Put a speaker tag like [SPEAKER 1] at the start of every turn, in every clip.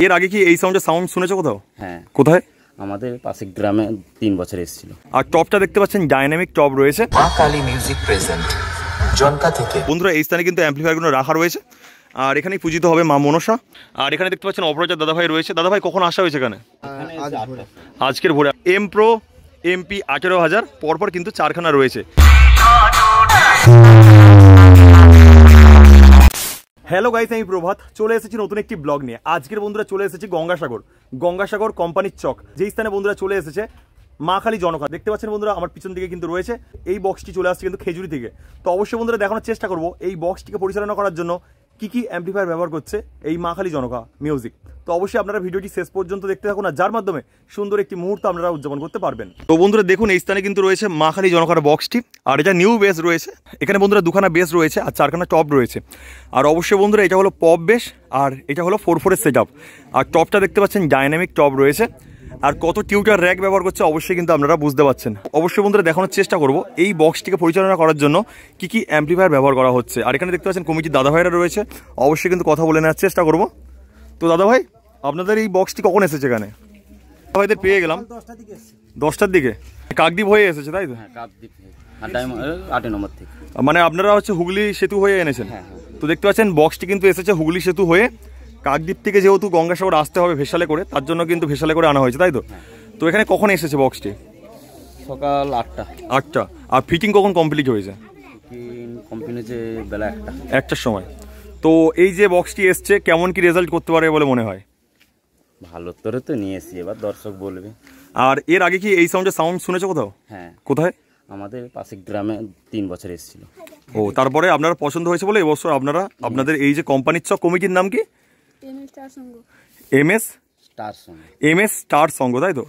[SPEAKER 1] এর আগে কি এই সাউন্ড শুনেছো কোথাও?
[SPEAKER 2] হ্যাঁ,
[SPEAKER 1] কোথায়?
[SPEAKER 2] আমাদের পাশের গ্রামে 3 বছর এসেছিল।
[SPEAKER 1] আর টপটা দেখতে পাচ্ছেন ডাইনামিক টপ রয়েছে,
[SPEAKER 3] মা কালী মিউজিক প্রেজেন্ট জনকা থেকে।
[SPEAKER 1] বন্ধুরা এই স্থানে কিন্তু অ্যাম্পলিফায়ারগুলো রাখা রয়েছে, আর এখানেই পূজিত হবে মা মনসা। আর এখানে দেখতে পাচ্ছেন অপরাজার দাদাভাই রয়েছে। দাদাভাই কখন আসা হয়েছে এখানে? আজকের ভোরে। এম প্রো MP 18,000 পরপর কিন্তু 4খানা রয়েছে। হ্যালো গাইস, আমি প্রভাত চলে এসেছি নতুন একটি ব্লগ নিয়ে। আজকের বন্ধুরা চলে এসেছি গঙ্গাসাগর কোম্পানির চক, যেই স্থানে বন্ধুরা চলে এসেছে মা কালী জনকা। দেখতে পাচ্ছেন বন্ধুরা আমার পিছন দিকে কিন্তু রয়েছে এই বক্সটি, চলে আসছে কিন্তু খেজুরি থেকে। তো অবশ্যই বন্ধুরা দেখানোর চেষ্টা করবো এই বক্সটিকে পরিচালনা করার জন্য কি কি অ্যাম্পলিফায়ার ব্যবহার করছে এই মা কালী জনকা মিউজিক। তো অবশ্যই আপনারা ভিডিওটি শেষ পর্যন্ত দেখতে থাকুন, আর যার মাধ্যমে সুন্দর একটি মুহূর্ত আপনারা উদযাপন করতে পারবেন। তো বন্ধুরা দেখুন এই স্থানে কিন্তু রয়েছে মা কালী জনকার বক্সটি, আর এটা নিউ বেস রয়েছে। এখানে বন্ধুরা 2খানা বেস রয়েছে আর 4খানা টপ রয়েছে। আর অবশ্যই বন্ধুরা এটা হলো পপ বেস, আর এটা হলো 4/4 সেট আপ। আর টপটা দেখতে পাচ্ছেন ডাইনামিক টপ রয়েছে। আর কত টিউটার র্যাক ব্যবহার করছে অবশ্যই কিন্তু আপনারা বুঝতে পারছেন। অবশ্যই বন্ধুরা দেখানোর চেষ্টা করবো এই বক্সটিকে পরিচালনা করার জন্য কি কি অ্যাম্পলিফায়ার ব্যবহার করা হচ্ছে। আর এখানে দেখতে পাচ্ছেন কমিটির দাদাভাইরা রয়েছে, অবশ্যই কিন্তু কথা বলে নেওয়ার চেষ্টা করবো। তো দাদাভাই আপনাদের এই বক্সটি কখন এসেছে এখানে? দাদাভাইদের পেয়ে গেলাম 10টার দিকে। কাকদ্বীপ হয়ে এসেছে তাই তো?
[SPEAKER 2] হ্যাঁ, কাকদ্বীপ 8 নম্বর থেকে।
[SPEAKER 1] মানে আপনারা হচ্ছে হুগলি সেতু হয়ে এনেছেন?
[SPEAKER 2] হ্যাঁ।
[SPEAKER 1] তো দেখতে পাচ্ছেন বক্সটি কিন্তু এসেছে হুগলি সেতু হয়ে। কাকদ্বীপ থেকে যেহেতু গঙ্গাসাগর আসতে হবে ভেসালে করে, তার জন্য কিন্তু ভেসালে করে আনা হয়েছে তাই তো? তো এখানে কখন এসেছে বক্সটি?
[SPEAKER 2] সকাল 8টা।
[SPEAKER 1] আর ফিটিং কখন কমপ্লিট হয়েছে?
[SPEAKER 2] কমপ্লিট হয়েছে বেলা
[SPEAKER 1] 1টার সময়। তো এই যে বক্সটি এসছে কেমন কি রেজাল্ট করতে পারে বলে মনে হয়?
[SPEAKER 2] ভালো তোরে তো নিয়ে এসছি, এবার দর্শক বলবে।
[SPEAKER 1] আর এর আগে কি এই সাউন্ড শুনেছো কোথাও?
[SPEAKER 2] হ্যাঁ।
[SPEAKER 1] কোথায়?
[SPEAKER 2] আমাদের পাশের গ্রামে 3 বছর এসেছিল।
[SPEAKER 1] ও, তারপরে আপনারা পছন্দ হয়েছে বলে এবছর আপনারা আপনাদের এই যে কোম্পানির চক কমিটির নাম কি? MS স্টার সঙ্গ তাই তো?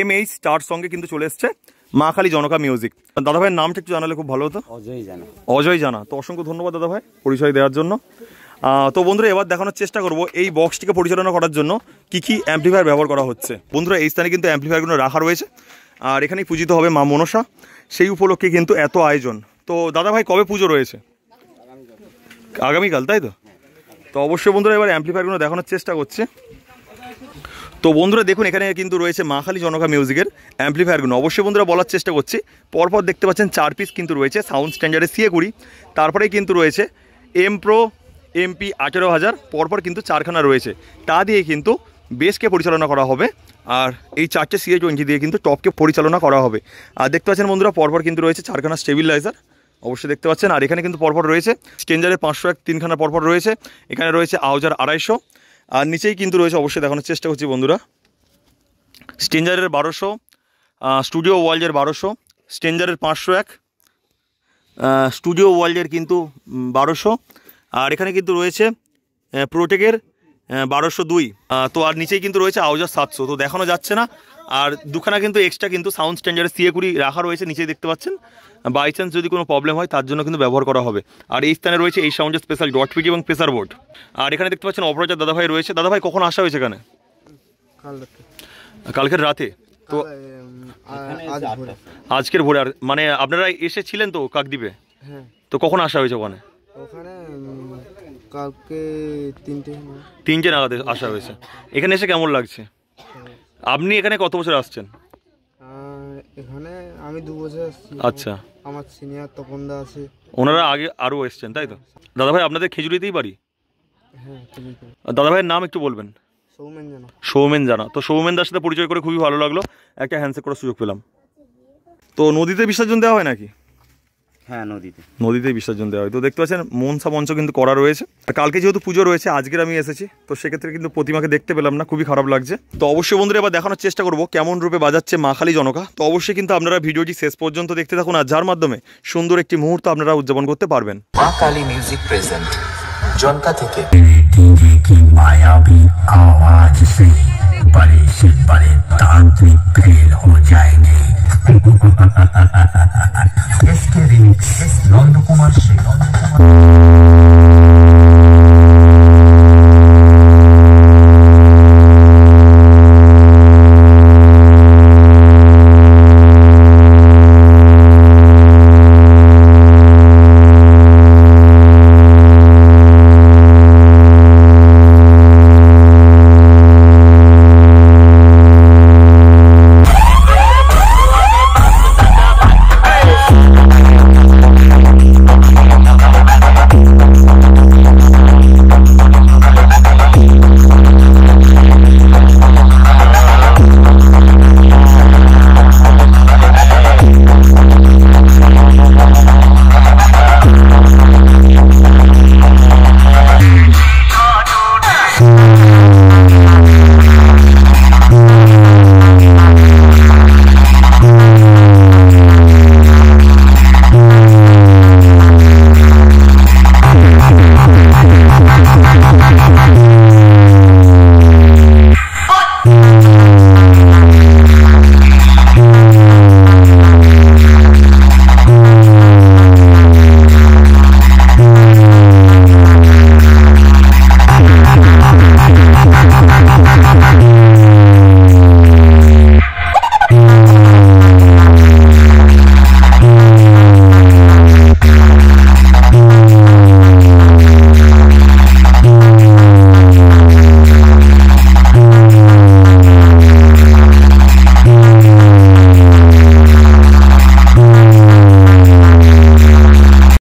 [SPEAKER 1] MH স্টার সঙ্গে কিন্তু চলে এসছে মা কালী জনকা মিউজিক। দাদাভাইয়ের নামটা একটু জানালে খুব ভালো হতো। অজয় জানা। তো অসংখ্য ধন্যবাদ দাদাভাই পরিচয় দেওয়ার জন্য। তো বন্ধুরা এবার দেখানোর চেষ্টা করব এই বক্সটিকে পরিচালনা করার জন্য কি কি অ্যাম্পলিফায়ার ব্যবহার করা হচ্ছে। বন্ধুরা এই স্থানে কিন্তু অ্যাম্পলিফায়ারগুলো রাখা রয়েছে, আর এখানেই পূজিত হবে মা মনসা। সেই উপলক্ষে কিন্তু এত আয়োজন। তো দাদাভাই কবে পুজো রয়েছে? আগামীকাল তাই তো? তো অবশ্যই বন্ধুরা এবার অ্যাম্পলিফায়ারগুলো দেখানোর চেষ্টা করছে। তো বন্ধুরা দেখুন এখানে কিন্তু রয়েছে মা কালী জনকা মিউজিকের অ্যাম্পলিফায়ারগুলো। অবশ্যই বন্ধুরা বলার চেষ্টা করছি, পরপর দেখতে পাচ্ছেন 4 পিস কিন্তু রয়েছে সাউন্ড স্ট্যান্ডার্ডের CA20। তারপরেই কিন্তু রয়েছে এম প্রো MP 18,000 পরপর কিন্তু 4খানা রয়েছে। তা দিয়ে কিন্তু বেসকে পরিচালনা করা হবে, আর এই 4টে CA20 দিয়ে কিন্তু টপকে পরিচালনা করা হবে। আর দেখতে পাচ্ছেন বন্ধুরা পরপর কিন্তু রয়েছে 4খানা স্টেবিলাইজার, অবশ্যই দেখতে পাচ্ছেন। আর এখানে কিন্তু পরপর রয়েছে স্ট্যান্ডার্ডের 501 3খানা পরপর রয়েছে। এখানে রয়েছে আউজার 250, আর নিচেই কিন্তু রয়েছে অবশ্যই দেখানোর চেষ্টা করছি বন্ধুরা স্ট্যান্ডার্ডের 1200, স্টুডিও ওয়ার্ল্ডের 1200, স্ট্যান্ডার্ডের 501, স্টুডিও ওয়ার্ল্ডের কিন্তু 1200। আর এখানে কিন্তু রয়েছে প্রোটেকের 1202। তো আর নিচেই কিন্তু রয়েছে আউজার 700। তো দেখানো যাচ্ছে না। আর 2খানা কিন্তু এক্সট্রা কিন্তু সাউন্ড স্ট্যান্ডার্ডের CA20 রাখা রয়েছে, নিচেই দেখতে পাচ্ছেন। বাই চান্স যদি কোনো প্রবলেম হয় তার জন্য কিন্তু ব্যবহার করা হবে। আর এই স্থানে রয়েছে এই সাউন্ডের স্পেশাল ডট পিটি এবং প্রেসার বোর্ড। আর এখানে দেখতে পাচ্ছেন অপরাজার দাদাভাই রয়েছে। দাদাভাই কখন আসা হয়েছে এখানে? কালকের রাতে। তো আজকের ভোরে। আর মানে আপনারা এসেছিলেন তো কাকদ্বীপে? তো কখন আসা হয়েছে ওখানে?
[SPEAKER 4] কালকে
[SPEAKER 1] 3টে নাগাদ আসা হয়েছে। এখানে এসে কেমন লাগছে? আপনি এখানে কত বছর আসছেন?
[SPEAKER 4] এখানে আমি 2 বছর আসছি।
[SPEAKER 1] আচ্ছা।
[SPEAKER 4] আমার সিনিয়র তপনদা আছে,
[SPEAKER 1] ওনারা আগে আরও এসছেন তাই তো? দাদাভাই আপনাদের খেজুরিতেই বাড়ি?
[SPEAKER 4] হ্যাঁ।
[SPEAKER 1] দাদাভাইয়ের নাম একটু বলবেন। সৌমেন জানা। তো সৌমেনদার সাথে পরিচয় করে খুবই ভালো লাগলো, একটা হ্যান্ডশেক করার সুযোগ পেলাম। তো নদীতে বিসর্জন দেওয়া হয় নাকি?
[SPEAKER 2] হ্যাঁ,
[SPEAKER 1] নদীতে বিসর্জন দেওয়া হয়। তো দেখতে পাচ্ছেন মনসা মঞ্চ কিন্তু করা রয়েছে। আর কালকে যেহেতু পুজো রয়েছে, আজকের আমি এসেছি, তো সেক্ষেত্রে কিন্তু প্রতিমাকে দেখতে পেলাম না, খুবই খারাপ লাগছে। তো অবশ্যই বন্ধুরা এবার দেখানোর চেষ্টা করবো কেমন রূপে বাজাচ্ছে মা কালী জনকা। তো অবশ্যই কিন্তু আপনারা ভিডিওটি শেষ পর্যন্ত দেখতে থাকুন, আর যার মাধ্যমে সুন্দর একটি মুহূর্ত আপনারা উদযাপন করতে পারবেন।
[SPEAKER 3] মা কালী মিউজিক প্রেজেন্ট জনকা থেকে। नंद कुमार